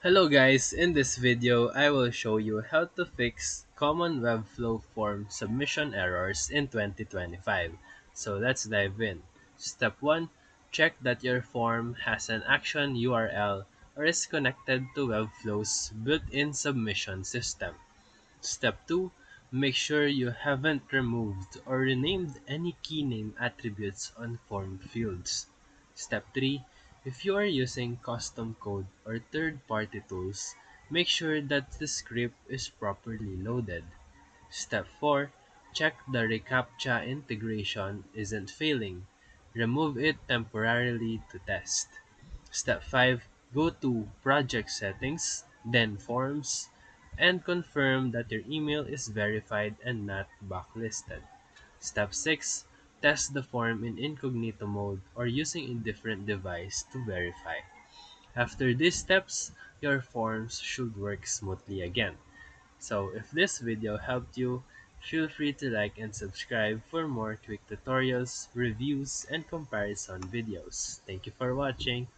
Hello guys, in this video I will show you how to fix common Webflow form submission errors in 2025. So let's dive in. Step 1. Check that your form has an action URL or is connected to Webflow's built-in submission system. Step 2. Make sure you haven't removed or renamed any key name attributes on form fields. Step 3. If you are using custom code or third-party tools, make sure that the script is properly loaded. Step 4. Check the reCAPTCHA integration isn't failing. Remove it temporarily to test. Step 5. Go to Project Settings, then Forms, and confirm that your email is verified and not blacklisted. Step 6. Test the form in incognito mode or using a different device to verify. After these steps, your forms should work smoothly again. So if this video helped you, feel free to like and subscribe for more quick tutorials, reviews, and comparison videos. Thank you for watching.